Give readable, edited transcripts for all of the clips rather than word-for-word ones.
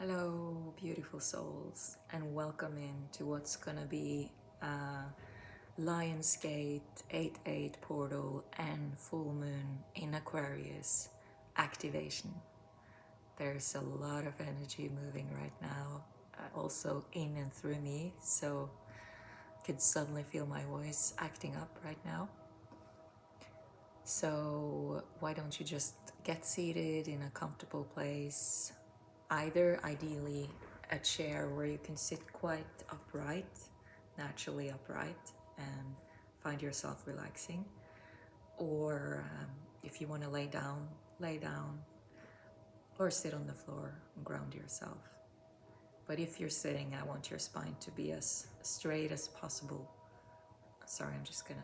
Hello, beautiful souls, and welcome in to what's gonna be a Lionsgate 8-8 portal and full moon in Aquarius activation. There's a lot of energy moving right now, also in and through me, so I could suddenly feel my voice acting up right now. So why don't you just get seated in a comfortable place, either ideally a chair where you can sit quite upright, naturally upright, and find yourself relaxing, or if you want to lay down, or sit on the floor and ground yourself. But if you're sitting, I want your spine to be as straight as possible. Sorry, I'm just gonna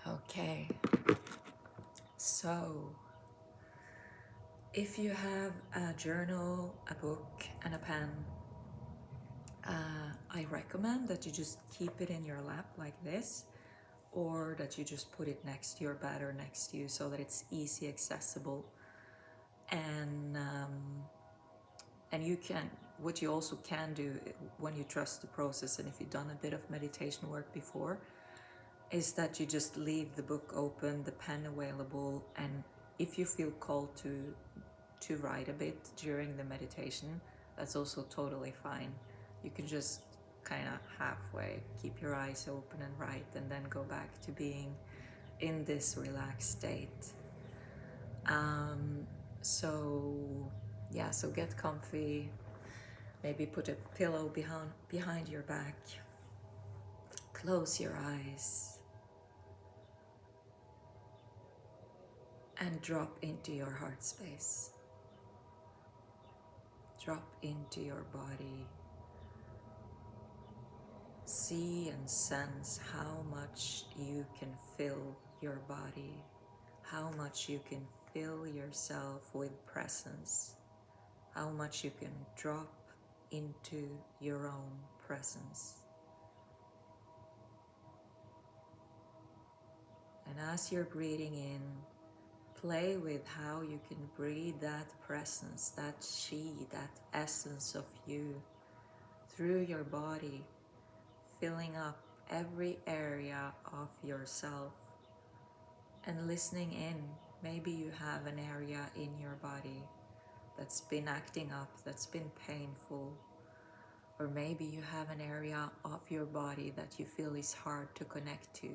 okay. So if you have a journal, a book, and a pen, I recommend that you just keep it in your lap like this, or that you just put it next to your bed or next to you so that it's easy accessible. And you can, what you also can do when you trust the process, and if you've done a bit of meditation work before, is that you just leave the book open, the pen available, and if you feel called to write a bit during the meditation, that's also totally fine. You can just kind of halfway keep your eyes open and write, and then go back to being in this relaxed state. So get comfy, maybe put a pillow behind your back, close your eyes, and drop into your heart space. Drop into your body. See and sense how much you can fill your body, how much you can fill yourself with presence, how much you can drop into your own presence. And as you're breathing in, play with how you can breathe that presence, that chi, that essence of you through your body, filling up every area of yourself, and listening in. Maybe you have an area in your body that's been acting up, that's been painful, or maybe you have an area of your body that you feel is hard to connect to.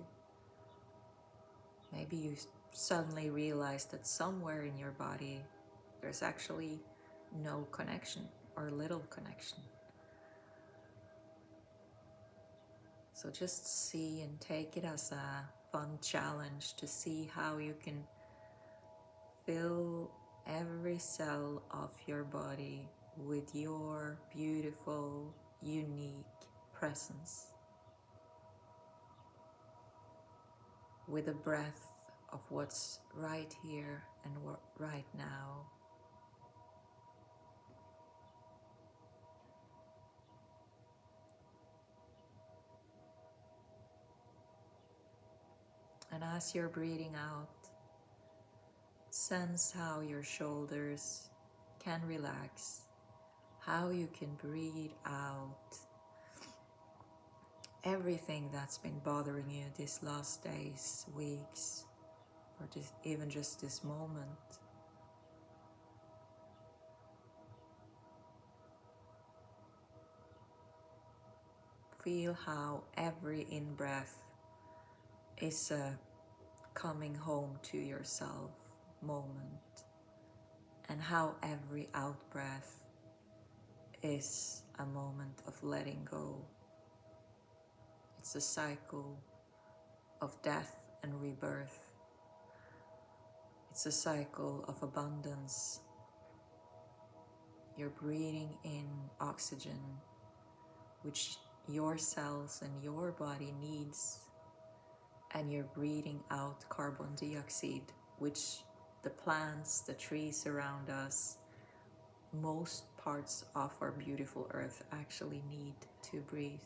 Maybe you suddenly realize that somewhere in your body there's actually no connection or little connection. So just see and take it as a fun challenge to see how you can fill every cell of your body with your beautiful, unique presence, with a breath of what's right here and right now. And as you're breathing out, sense how your shoulders can relax, how you can breathe out everything that's been bothering you these last days, weeks, or even just this moment. Feel how every in-breath is a coming home to yourself moment, and how every out-breath is a moment of letting go. It's a cycle of death and rebirth. It's a cycle of abundance. You're breathing in oxygen, which your cells and your body needs, and you're breathing out carbon dioxide, which the plants, the trees around us, most parts of our beautiful earth actually need to breathe,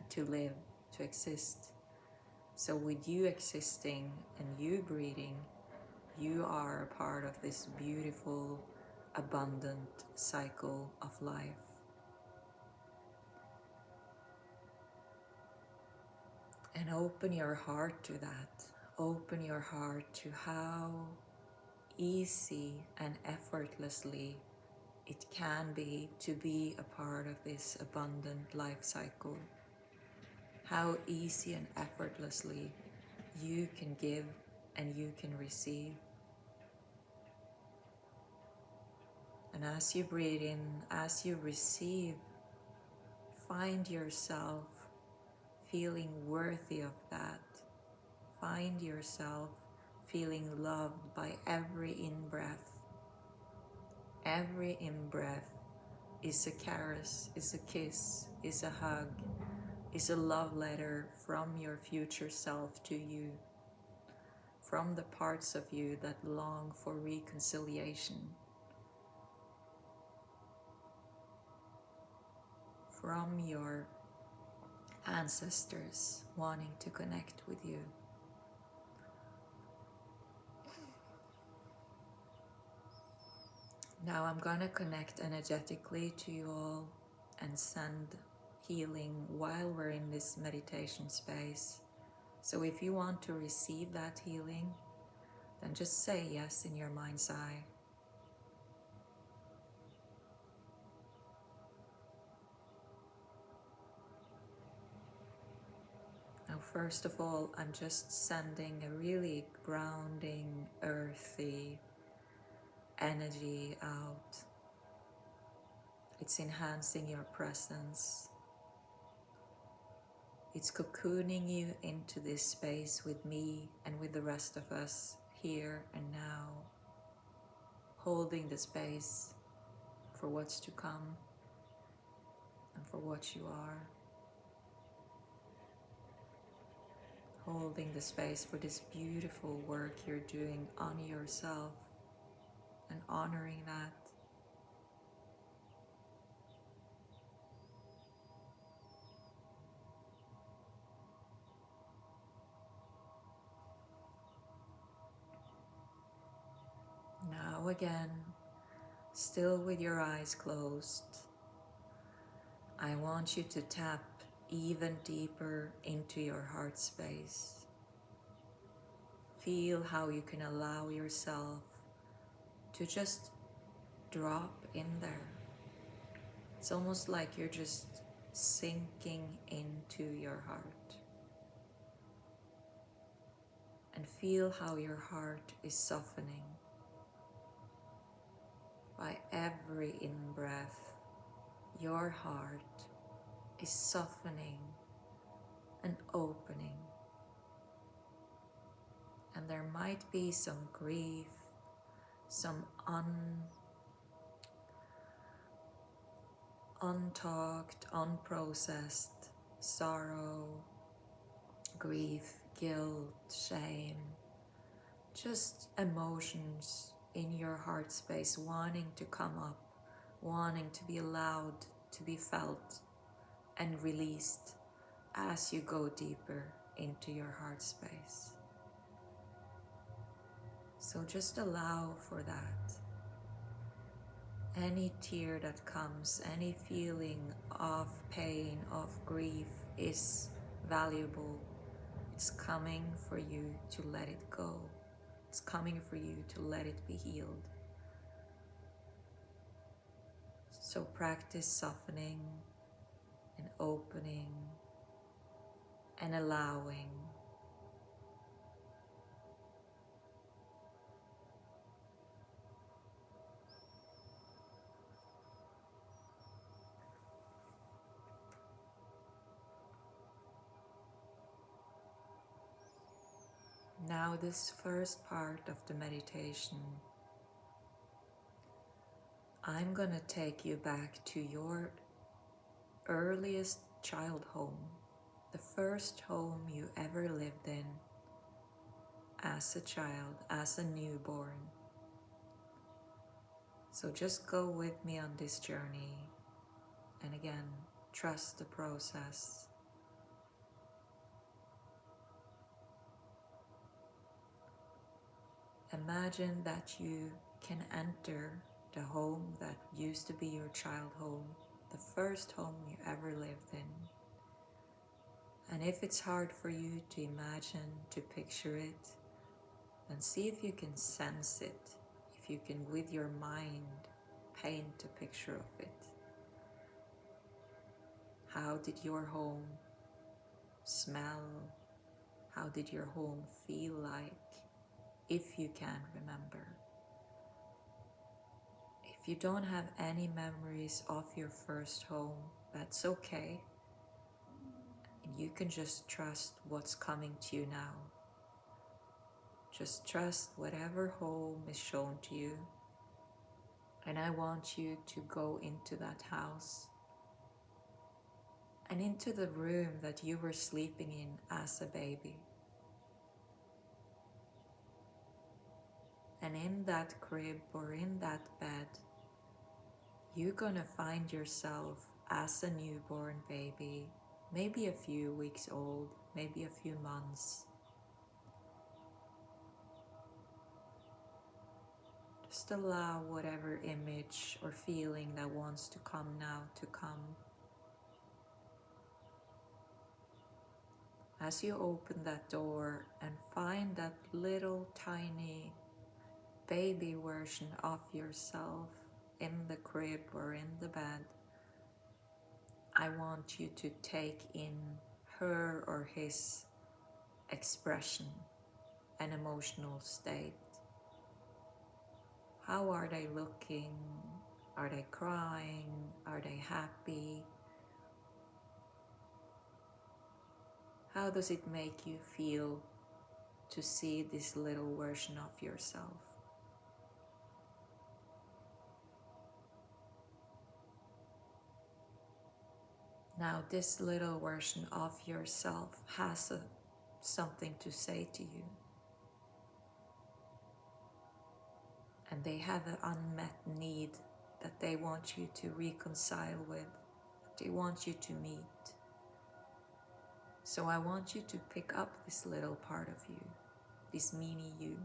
to live, to exist. So with you existing and you breathing, you are a part of this beautiful, abundant cycle of life. And open your heart to that. Open your heart to how easy and effortlessly it can be to be a part of this abundant life cycle. How easy and effortlessly you can give and you can receive. And as you breathe in, as you receive, find yourself feeling worthy of that. Find yourself feeling loved by every in-breath. Every in-breath is a caress, is a kiss, is a hug, is a love letter from your future self to you, from the parts of you that long for reconciliation, from your ancestors wanting to connect with you. Now I'm gonna connect energetically to you all and send healing while we're in this meditation space. So if you want to receive that healing, then just say yes in your mind's eye. Now, first of all, I'm just sending a really grounding, earthy energy out. It's enhancing your presence. It's cocooning you into this space with me and with the rest of us here and now, holding the space for what's to come and for what you are. Holding the space for this beautiful work you're doing on yourself and honoring that. Now again, still with your eyes closed, I want you to tap even deeper into your heart space. Feel how you can allow yourself to just drop in there. It's almost like you're just sinking into your heart. And feel how your heart is softening. By every in-breath, your heart is softening and opening. And there might be some grief, some untalked, unprocessed sorrow, grief, guilt, shame, just emotions in your heart space wanting to come up, wanting to be allowed to be felt and released as you go deeper into your heart space. So just allow for that. Any tear that comes, any feeling of pain, of grief is valuable. It's coming for you to let it go. It's coming for you to let it be healed. So practice softening and opening and allowing. Now this first part of the meditation, I'm gonna take you back to your earliest child home, the first home you ever lived in as a child, as a newborn. So just go with me on this journey, and again, trust the process. Imagine that you can enter the home that used to be your child home, the first home you ever lived in. And if it's hard for you to imagine, to picture it, then see if you can sense it, if you can with your mind paint a picture of it. How did your home smell? How did your home feel like, if you can remember? If you don't have any memories of your first home, that's okay. And you can just trust what's coming to you now. Just trust whatever home is shown to you. And I want you to go into that house and into the room that you were sleeping in as a baby. And in that crib or in that bed, you're gonna find yourself as a newborn baby, maybe a few weeks old, maybe a few months. Just allow whatever image or feeling that wants to come now to come. As you open that door and find that little tiny baby version of yourself in the crib or in the bed, I want you to take in her or his expression and emotional state. How are they looking? Are they crying? Are they happy? How does it make you feel to see this little version of yourself? Now this little version of yourself has something to say to you. And they have an unmet need that they want you to reconcile with, they want you to meet. So I want you to pick up this little part of you, this mini you.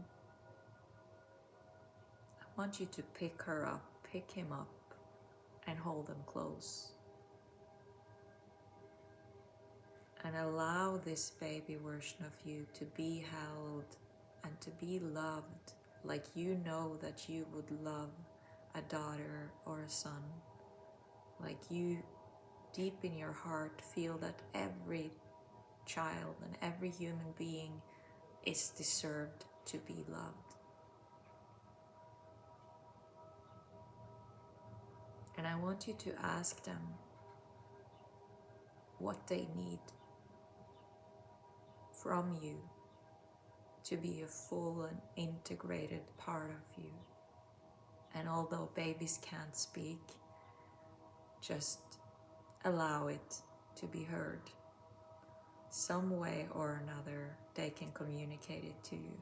I want you to pick her up, pick him up, and hold them close. And allow this baby version of you to be held and to be loved like you know that you would love a daughter or a son. Like you, deep in your heart, feel that every child and every human being is deserved to be loved. And I want you to ask them what they need from you to be a full and integrated part of you. And although babies can't speak, just allow it to be heard. Some way or another, they can communicate it to you.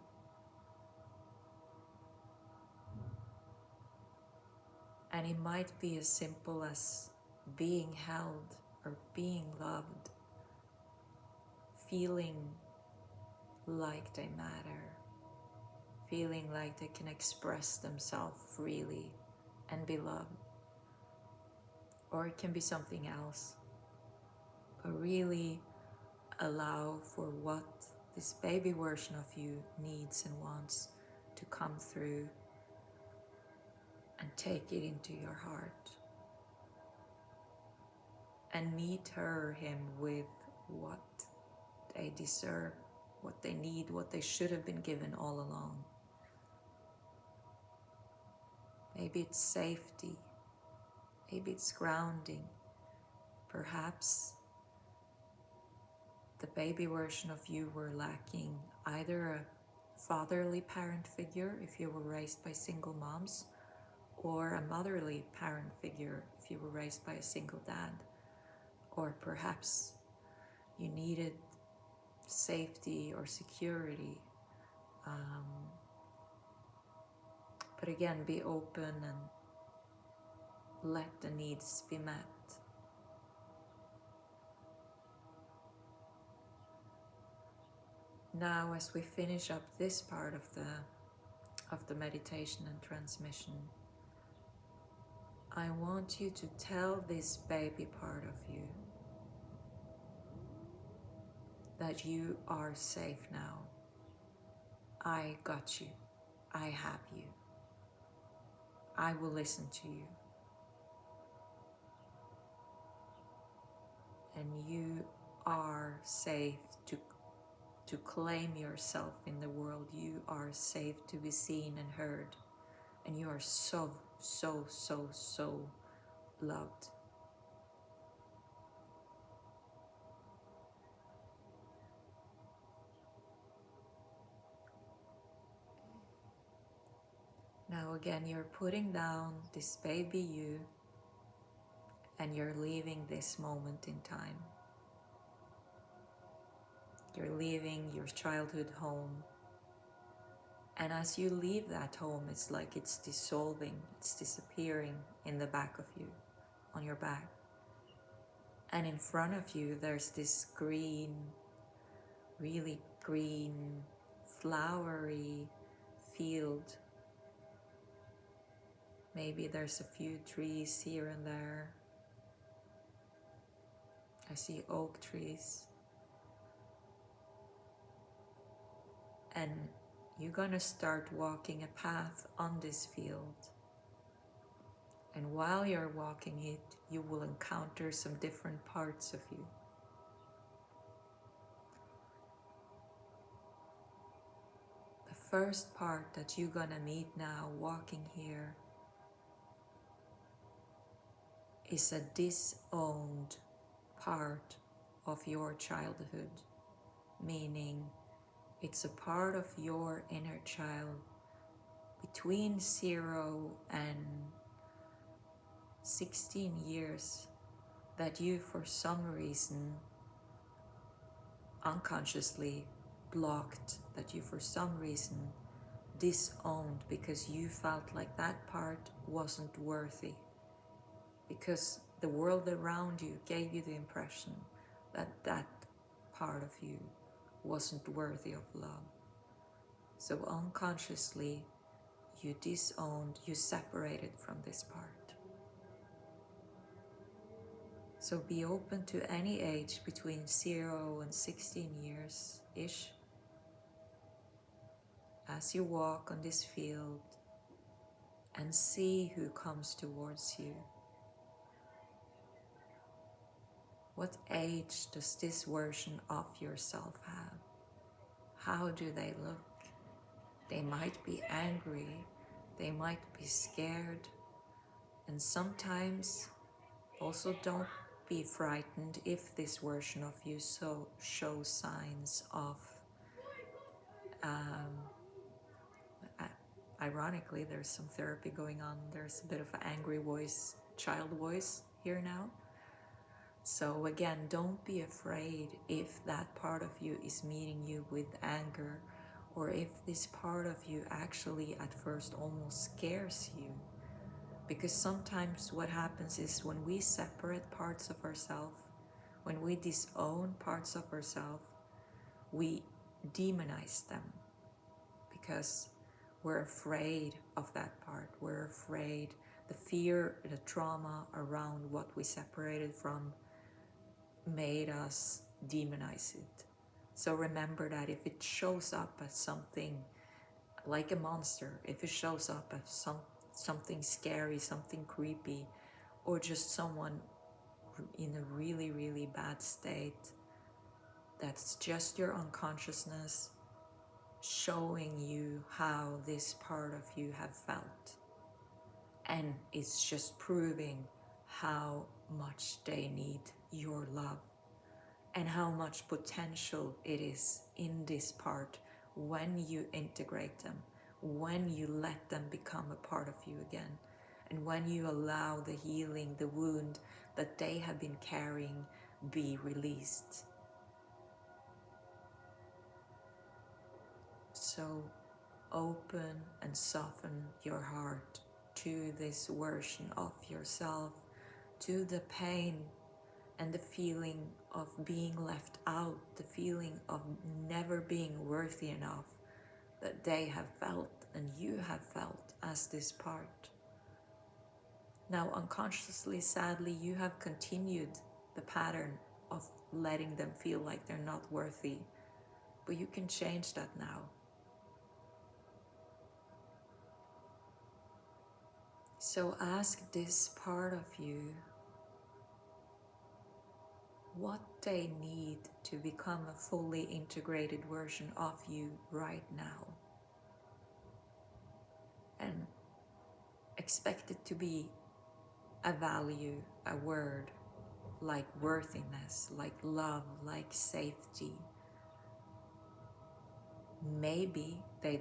And it might be as simple as being held or being loved, feeling like they matter, feeling like they can express themselves freely and be loved. Or it can be something else. But really allow for what this baby version of you needs and wants to come through, and take it into your heart. And meet her or him with what they deserve, what they need, what they should have been given all along. Maybe it's safety. Maybe it's grounding. Perhaps the baby version of you were lacking either a fatherly parent figure if you were raised by single moms, or a motherly parent figure if you were raised by a single dad. Or perhaps you needed safety or security. But again, be open and let the needs be met. Now, as we finish up this part of the of the meditation and transmission, I want you to tell this baby part of you that you are safe now. I got you. I have you. I will listen to you. And you are safe to claim yourself in the world. You are safe to be seen and heard. And you are so, so, so, so loved. Now again, you're putting down this baby you, and you're leaving this moment in time. You're leaving your childhood home. And as you leave that home, it's like it's dissolving, it's disappearing in the back of you, on your back. And in front of you, there's this green, really green, flowery field. Maybe there's a few trees here and there. I see oak trees. And you're gonna start walking a path on this field. And while you're walking it, you will encounter some different parts of you. The first part that you're gonna meet now walking here is a disowned part of your childhood, meaning it's a part of your inner child between 0 and 16 years that you, for some reason, unconsciously blocked, that you, for some reason, disowned because you felt like that part wasn't worthy. Because the world around you gave you the impression that that part of you wasn't worthy of love. So unconsciously, you disowned, you separated from this part. So be open to any age between 0 and 16 years-ish as you walk on this field and see who comes towards you. What age does this version of yourself have? How do they look? They might be angry, they might be scared, and sometimes also don't be frightened if this version of you shows signs of, ironically, there's some therapy going on, there's a bit of an angry voice, child voice here now. So again, don't be afraid if that part of you is meeting you with anger, or if this part of you actually at first almost scares you. Because sometimes what happens is when we separate parts of ourselves, when we disown parts of ourselves, we demonize them because we're afraid of that part. We're afraid, the fear, the trauma around what we separated from made us demonize it. So remember that if it shows up as something like a monster, if it shows up as something scary, something creepy, or just someone in a really, really bad state, that's just your unconsciousness showing you how this part of you have felt. And it's just proving how much they need your love and how much potential it is in this part when you integrate them, when you let them become a part of you again, and when you allow the healing, the wound that they have been carrying be released. So open and soften your heart to this version of yourself, to the pain and the feeling of being left out, the feeling of never being worthy enough that they have felt and you have felt as this part. Now, unconsciously, sadly, you have continued the pattern of letting them feel like they're not worthy, but you can change that now. So ask this part of you what they need to become a fully integrated version of you right now. And expect it to be a value, a word, like worthiness, like love, like safety. Maybe they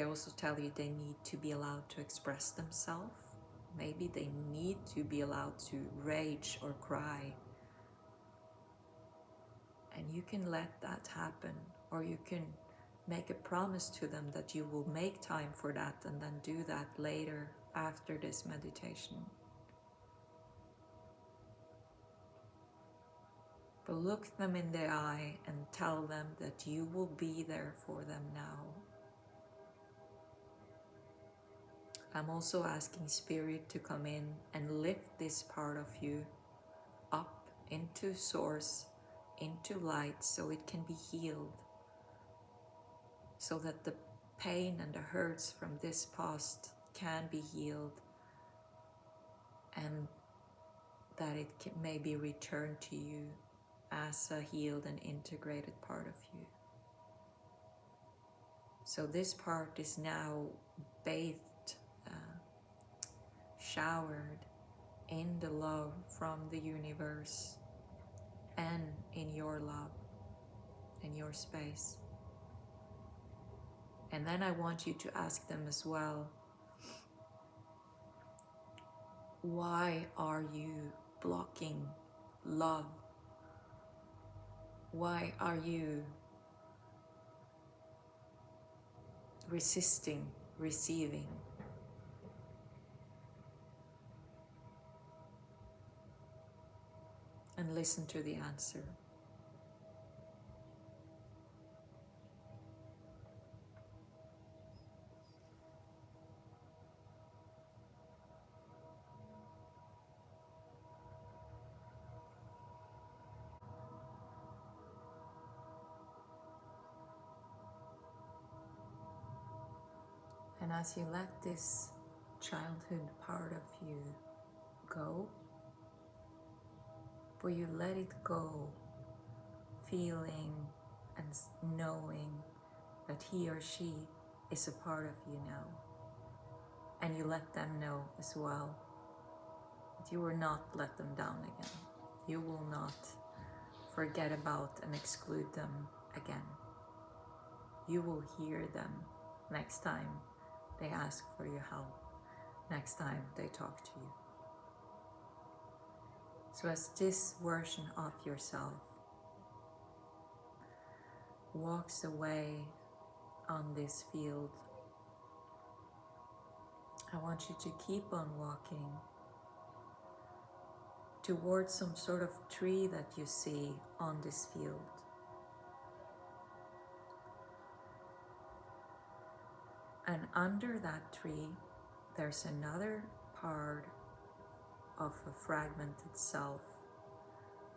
also tell you they need to be allowed to express themselves. Maybe they need to be allowed to rage or cry. And you can let that happen, or you can make a promise to them that you will make time for that and then do that later after this meditation. But look them in the eye and tell them that you will be there for them now. I'm also asking Spirit to come in and lift this part of you up into Source, into light, so it can be healed. So that the pain and the hurts from this past can be healed, and that it may be returned to you as a healed and integrated part of you. So this part is now bathed, showered in the love from the universe and in your love, in your space. And then I want you to ask them as well, why are you blocking love? Why are you resisting receiving? And listen to the answer. And as you let this childhood part of you go, will you let it go, feeling and knowing that he or she is a part of you now. And you let them know as well that you will not let them down again. You will not forget about and exclude them again. You will hear them next time they ask for your help, next time they talk to you. So as this version of yourself walks away on this field, I want you to keep on walking towards some sort of tree that you see on this field. And under that tree, there's another part of a fragment itself.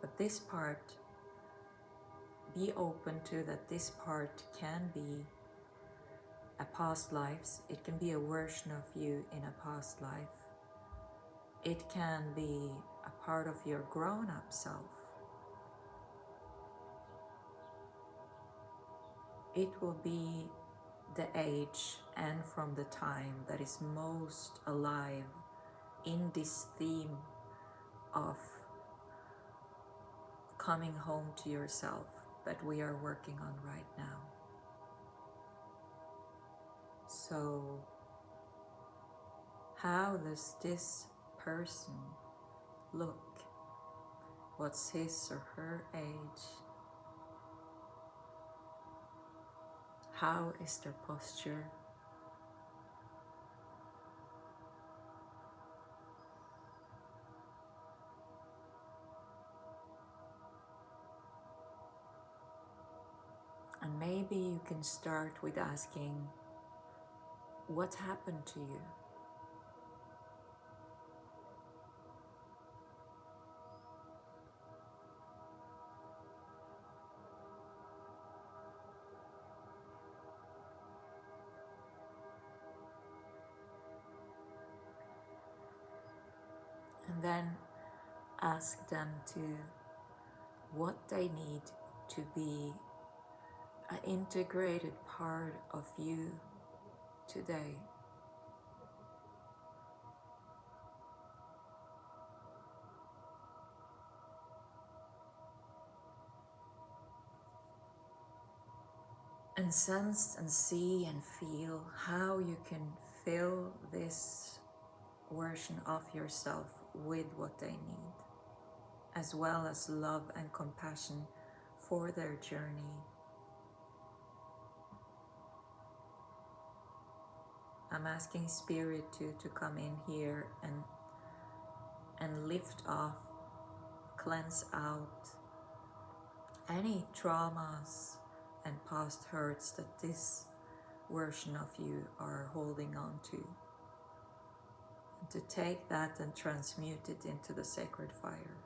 But this part, be open to that this part can be a past life. It can be a version of you in a past life. It can be a part of your grown-up self. It will be the age and from the time that is most alive in this theme of coming home to yourself that we are working on right now. So, how does this person look? What's his or her age? How is their posture? And maybe you can start with asking, what happened to you. And then ask them to what they need to be an integrated part of you today. And sense and see and feel how you can fill this version of yourself with what they need, as well as love and compassion for their journey. I'm asking Spirit to come in here and lift off, cleanse out any traumas and past hurts that this version of you are holding on to. And to take that and transmute it into the sacred fire.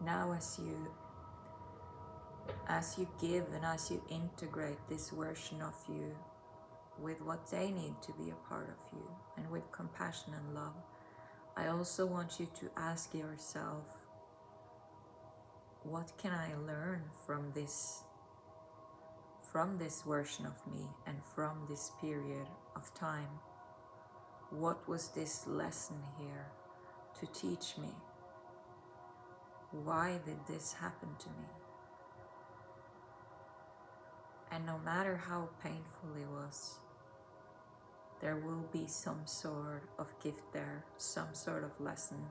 Now as you give and as you integrate this version of you with what they need to be a part of you, and with compassion and love, I also want you to ask yourself, what can I learn from this version of me and from this period of time? What was this lesson here to teach me? Why did this happen to me? And no matter how painful it was, there will be some sort of gift there, some sort of lesson.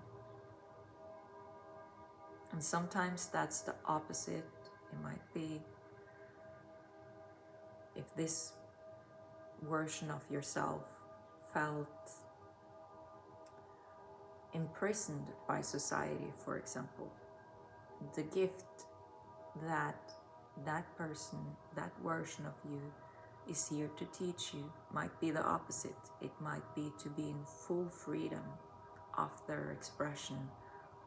And sometimes that's the opposite. It might be if this version of yourself felt imprisoned by society, for example, the gift that that person, that version of you is here to teach you might be the opposite. It might be to be in full freedom of their expression,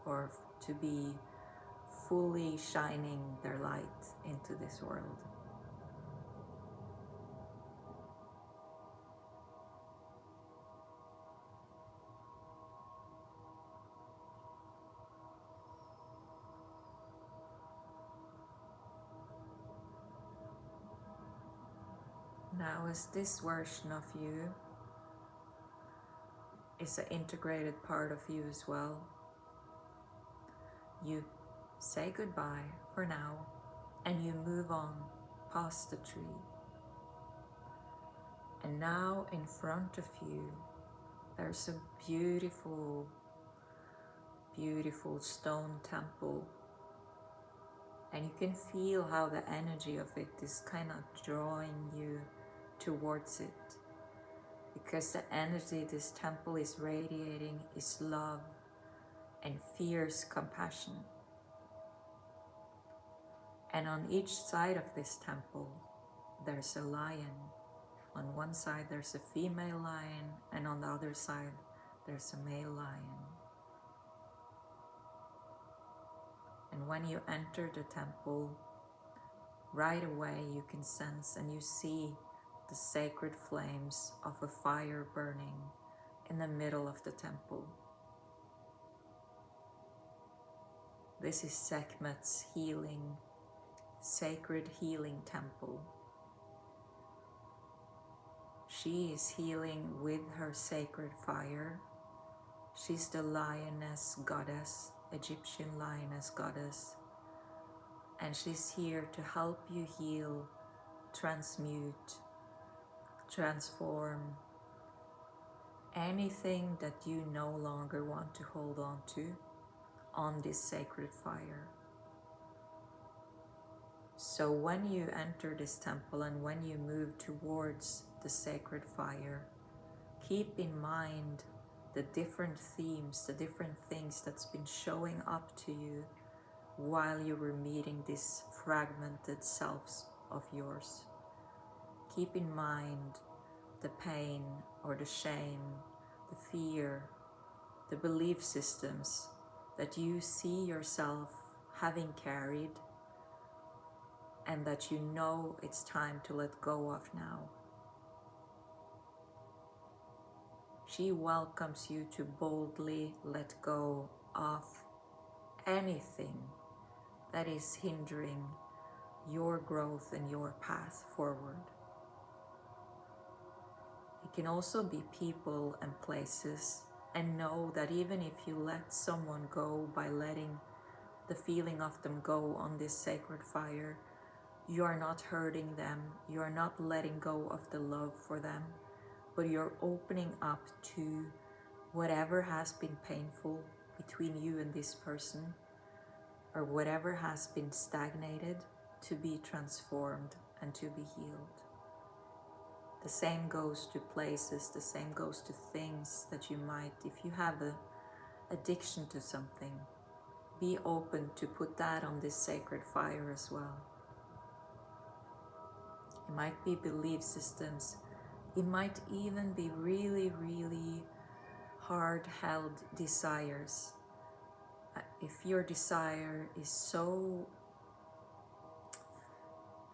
or to be fully shining their light into this world. Now, as this version of you is an integrated part of you as well, you say goodbye for now and you move on past the tree. And now in front of you, there's a beautiful, beautiful stone temple. And you can feel how the energy of it is kind of drawing you towards it. Because the energy this temple is radiating is love and fierce compassion. And on each side of this temple, there's a lion. On one side there's a female lion, and on the other side there's a male lion. And when you enter the temple, right away you can sense and you see the sacred flames of a fire burning in the middle of the temple. This is Sekhmet's sacred healing temple. She is healing with her sacred fire. She's the lioness goddess, Egyptian lioness goddess. And she's here to help you heal, transmute, transform anything that you no longer want to hold on to, on this sacred fire. So when you enter this temple and when you move towards the sacred fire, keep in mind the different themes, the different things that's been showing up to you while you were meeting these fragmented selves of yours. Keep in mind the pain or the shame, the fear, the belief systems that you see yourself having carried and that you know it's time to let go of now. She welcomes you to boldly let go of anything that is hindering your growth and your path forward. It can also be people and places, and know that even if you let someone go by letting the feeling of them go on this sacred fire, you are not hurting them, you are not letting go of the love for them, but you're opening up to whatever has been painful between you and this person, or whatever has been stagnated, to be transformed and to be healed. The same goes to places, the same goes to things that you might, if you have an addiction to something, be open to put that on this sacred fire as well. It might be belief systems. It might even be really, really hard-held desires. If your desire is so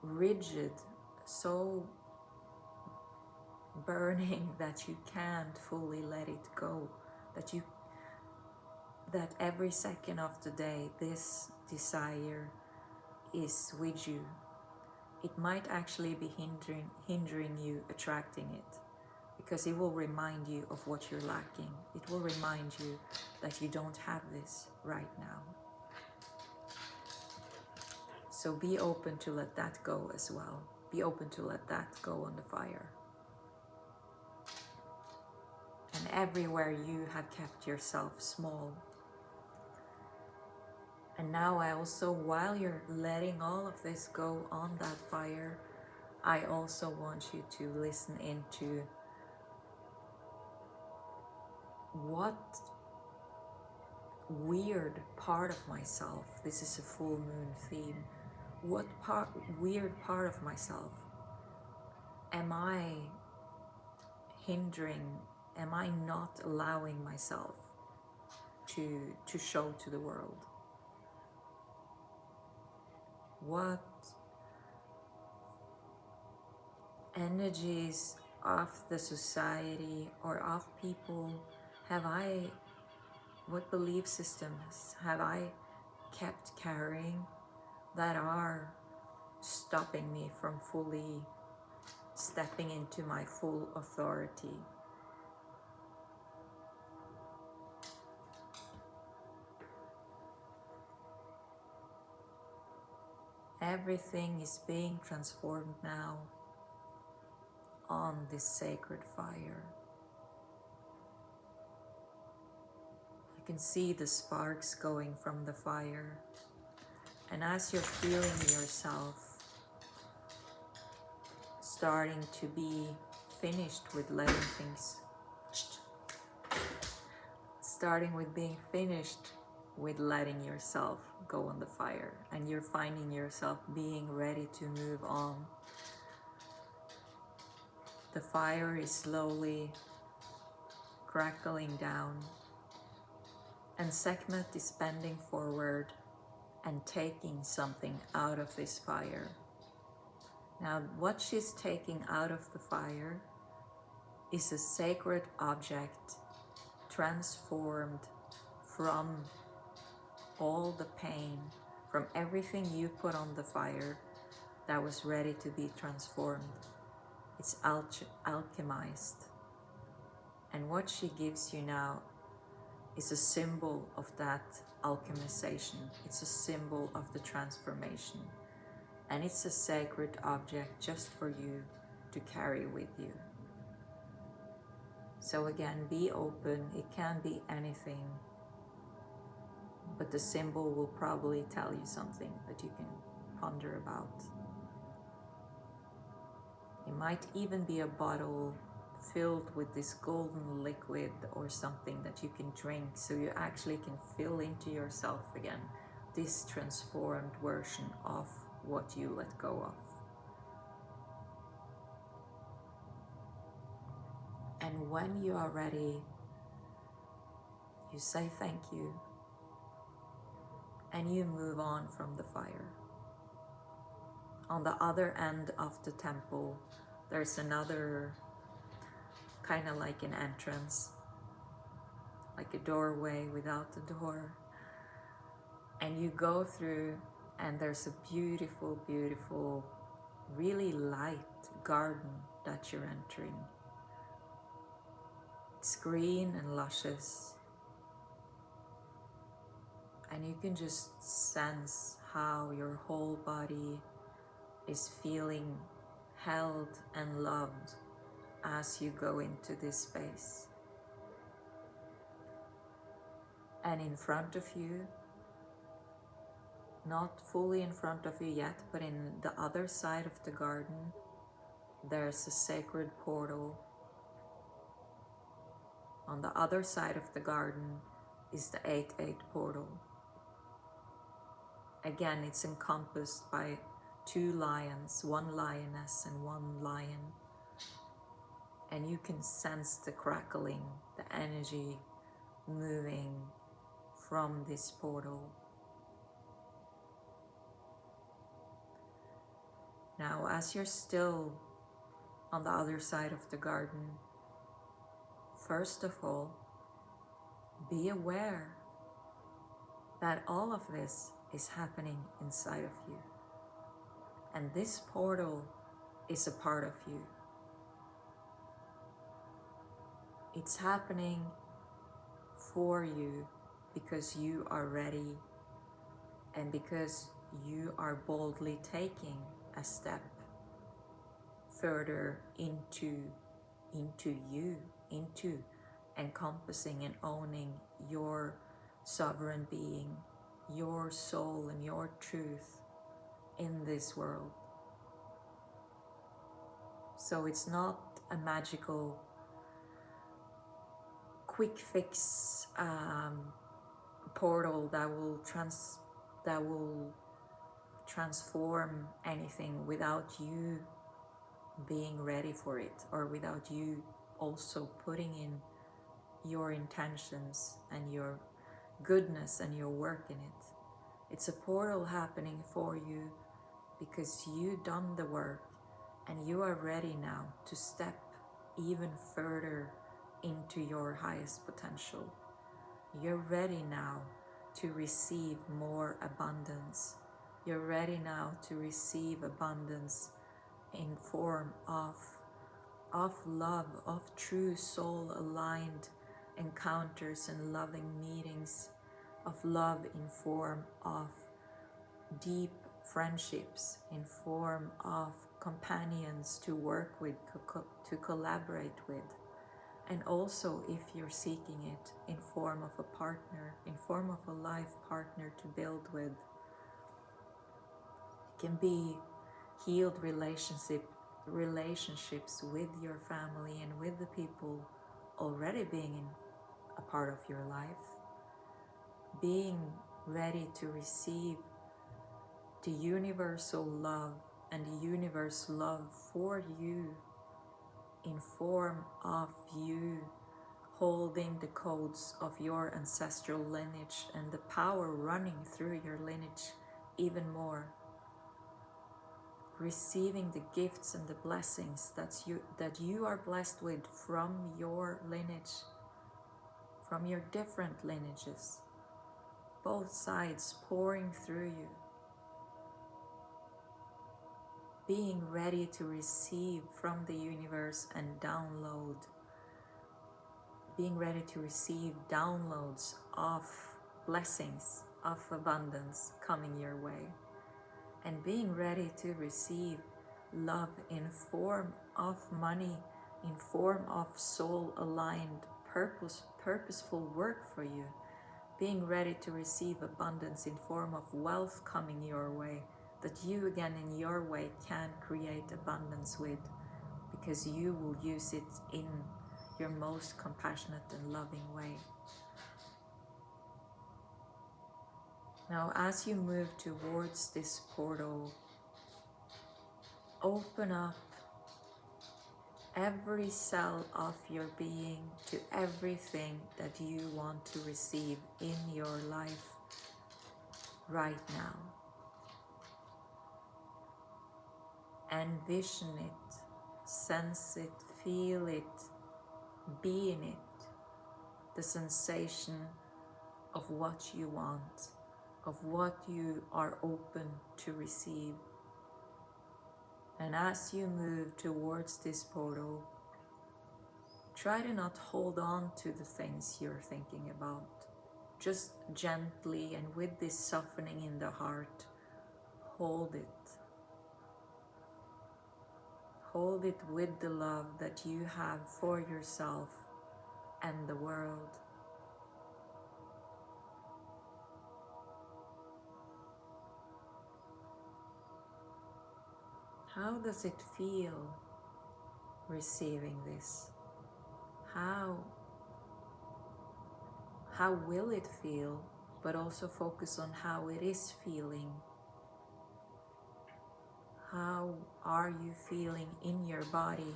rigid, so burning that you can't fully let it go, that every second of the day this desire is with you, it might actually be hindering you attracting it, because it will remind you of what you're lacking. It will remind you that you don't have this right now. So be open to let that go as well. Be open to let that go on the fire. And everywhere you have kept yourself small. And now I also, while you're letting all of this go on that fire, I also want you to listen into what weird part of myself, this is a full moon theme, what weird part of myself am I hindering, am I not allowing myself to show to the world? What energies of the society or of people what belief systems have I kept carrying that are stopping me from fully stepping into my full authority? Everything is being transformed now on this sacred fire. You can see the sparks going from the fire, and as you're feeling yourself starting to be finished with letting things, being finished with letting yourself go on the fire, and you're finding yourself being ready to move on, the fire is slowly crackling down, and Sekhmet is bending forward and taking something out of this fire. Now, what she's taking out of the fire is a sacred object transformed from all the pain, from everything you put on the fire that was ready to be transformed. It's alchemized. And what she gives you now is a symbol of that alchemization. It's a symbol of the transformation. And it's a sacred object just for you to carry with you. So again, be open. It can be anything. but the symbol will probably tell you something that you can ponder about. It might even be a bottle filled with this golden liquid or something that you can drink, so you actually can fill into yourself again this transformed version of what you let go of. And when you are ready, you say thank you and you move on from the fire. On the other end of the temple, there's another kind of like an entrance, like a doorway without the door. And you go through, and there's a beautiful, beautiful, really light garden that you're entering. It's green and luscious. And you can just sense how your whole body is feeling held and loved as you go into this space. And in front of you, not fully in front of you yet, but in the other side of the garden, there's a sacred portal. On the other side of the garden is the 8-8 portal. Again, it's encompassed by 2 lions, 1 lioness and 1 lion. And you can sense the crackling, the energy moving from this portal. Now, as you're still on the other side of the garden, first of all, be aware that all of this is happening inside of you. And this portal is a part of you. It's happening for you because you are ready and because you are boldly taking a step further into you, into encompassing and owning your sovereign being, your soul and your truth in this world. So it's not a magical quick fix portal that will transform anything without you being ready for it, or without you also putting in your intentions and your goodness and your work in it. It's a portal happening for you because you've done the work and you are ready now to step even further into your highest potential. You're ready now to receive more abundance. You're ready now to receive abundance in form of love, of true soul-aligned encounters and loving meetings, of love in form of deep friendships, in form of companions to work with, to collaborate with. And also, if you're seeking it, in form of a partner, in form of a life partner to build with. It can be healed relationships with your family and with the people already being in a part of your life. Being ready to receive the universal love and the universe love for you in form of you holding the codes of your ancestral lineage and the power running through your lineage even more. Receiving the gifts and the blessings that you are blessed with from your lineage, from your different lineages, both sides pouring through you. Being ready to receive from the universe and download. Being ready to receive downloads of blessings, of abundance coming your way. And being ready to receive love in form of money, in form of soul-aligned, purposeful work for you. being ready to receive abundance in form of wealth coming your way, that you again in your way can create abundance with, because you will use it in your most compassionate and loving way. Now, as you move towards this portal, open up every cell of your being to everything that you want to receive in your life right now. Envision it, sense it, feel it, be in it, the sensation of what you want, of what you are open to receive. And as you move towards this portal, try to not hold on to the things you're thinking about. Just gently and with this softening in the heart, hold it. Hold it with the love that you have for yourself and the world. How does it feel receiving this? How will it feel? But also focus on how it is feeling. How are you feeling in your body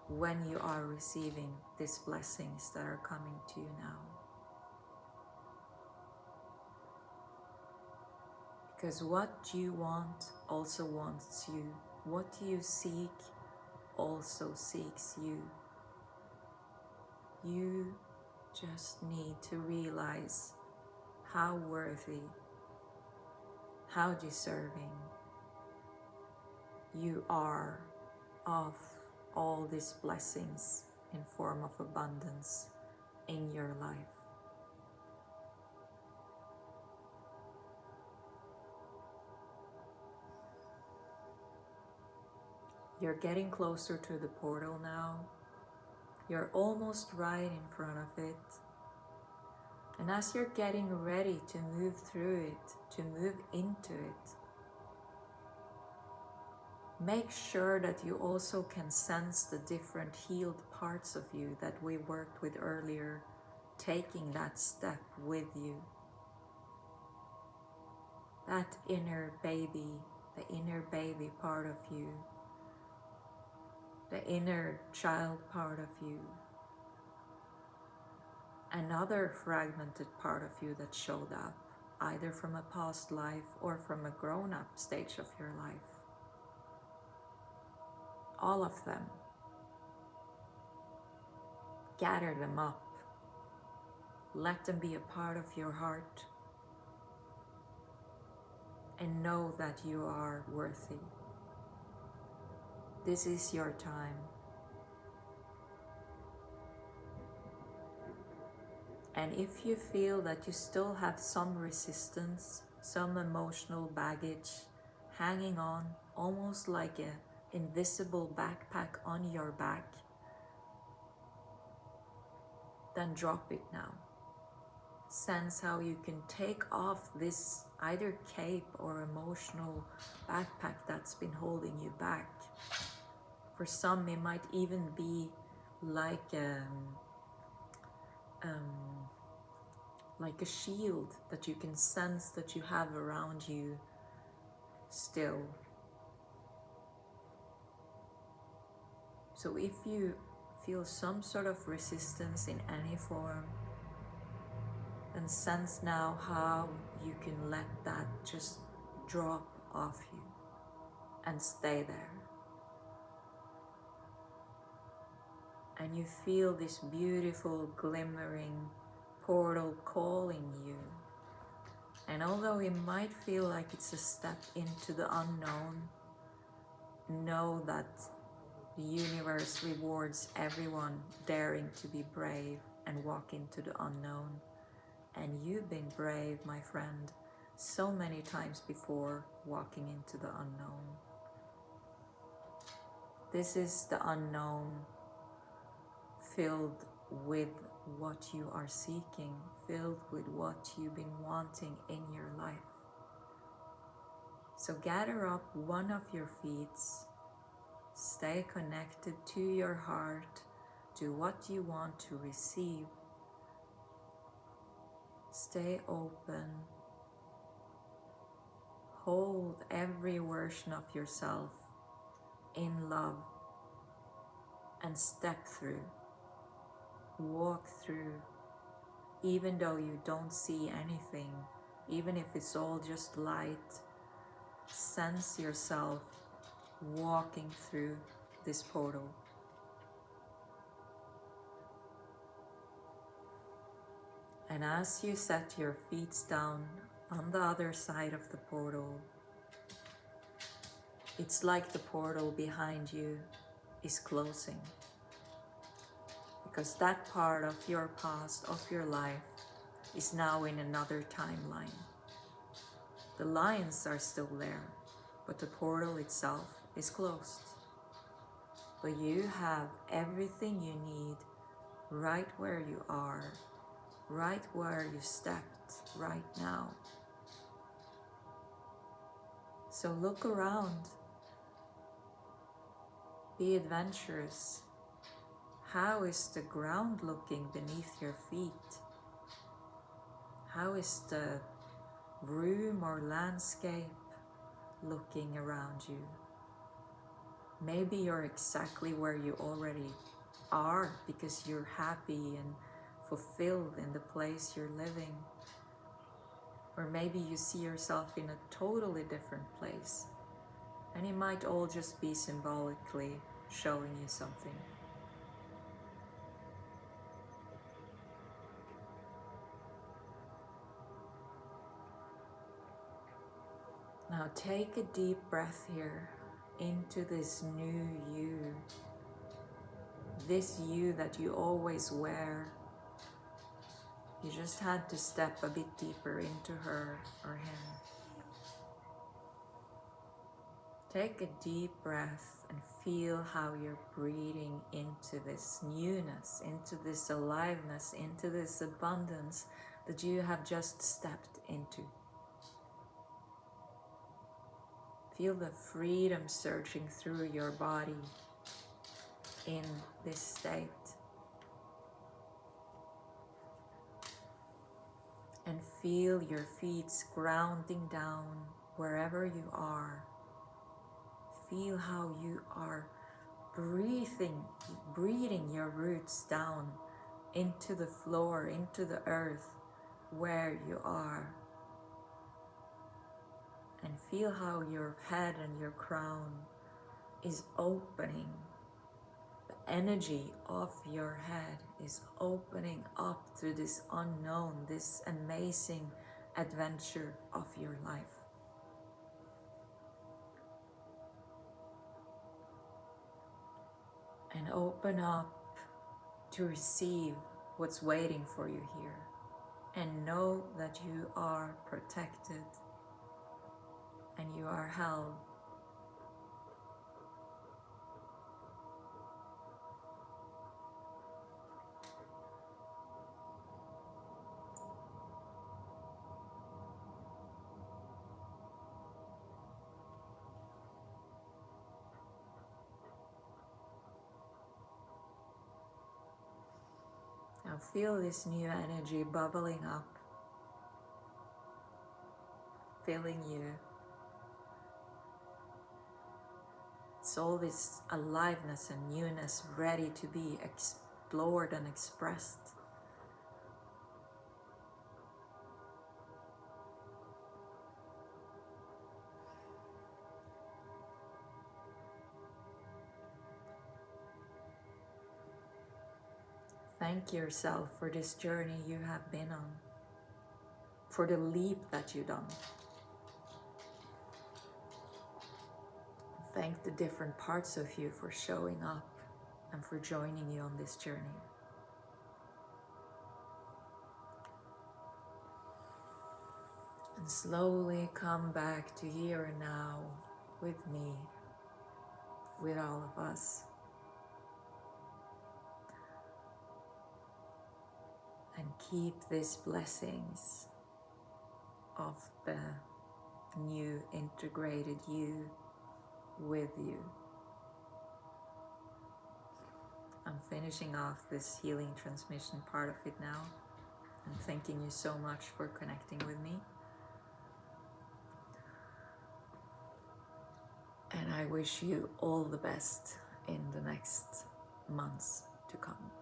when you are receiving these blessings that are coming to you now? Because what you want also wants you. What you seek also seeks you. You just need to realize how worthy, how deserving you are of all these blessings in form of abundance in your life. You're getting closer to the portal now. You're almost right in front of it. And as you're getting ready to move through it, to move into it, make sure that you also can sense the different healed parts of you that we worked with earlier, taking that step with you. That inner baby, the inner baby part of you, the inner child part of you, another fragmented part of you that showed up, either from a past life or from a grown-up stage of your life. All of them. Gather them up. Let them be a part of your heart. And know that you are worthy. This is your time. And if you feel that you still have some resistance, some emotional baggage hanging on, almost like an invisible backpack on your back, then drop it now. Sense how you can take off this either cape or emotional backpack that's been holding you back. For some, it might even be like a shield that you can sense that you have around you still. So if you feel some sort of resistance in any form, then sense now how you can let that just drop off you and stay there. And you feel this beautiful glimmering portal calling you. And although it might feel like it's a step into the unknown, know that the universe rewards everyone daring to be brave and walk into the unknown. And you've been brave, my friend, so many times before walking into the unknown. This is the unknown filled with what you are seeking, filled with what you've been wanting in your life. So gather up one of your feet, stay connected to your heart, to what you want to receive. Stay open. Hold every version of yourself in love and step through, walk through, even though you don't see anything, even if it's all just light. Sense yourself walking through this portal. And as you set your feet down on the other side of the portal, it's like the portal behind you is closing. Because that part of your past, of your life, is now in another timeline. The lines are still there, but the portal itself is closed. But you have everything you need right where you are, right where you stepped right now. So look around, be adventurous. How is the ground looking beneath your feet? How is the room or landscape looking around you? Maybe you're exactly where you already are because you're happy and fulfilled in the place you're living. Or maybe you see yourself in a totally different place, and it might all just be symbolically showing you something. Now take a deep breath here into this new you, this you that you always wear. You just had to step a bit deeper into her or him. Take a deep breath and feel how you're breathing into this newness, into this aliveness, into this abundance that you have just stepped into. Feel the freedom surging through your body in this state. And feel your feet grounding down wherever you are. Feel how you are breathing your roots down into the floor, into the earth where you are. And feel how your head and your crown is opening. The energy of your head is opening up to this unknown, this amazing adventure of your life. And open up to receive what's waiting for you here. And know that you are protected and you are held. Now feel this new energy bubbling up, filling you. It's all this aliveness and newness ready to be explored and expressed. Thank yourself for this journey you have been on, for the leap that you've done. Thank the different parts of you for showing up and for joining you on this journey. And slowly come back to here and now with me, with all of us. keep these blessings of the new integrated you with you. I'm finishing off this healing transmission part of it now, and thanking you so much for connecting with me. And I wish you all the best in the next months to come.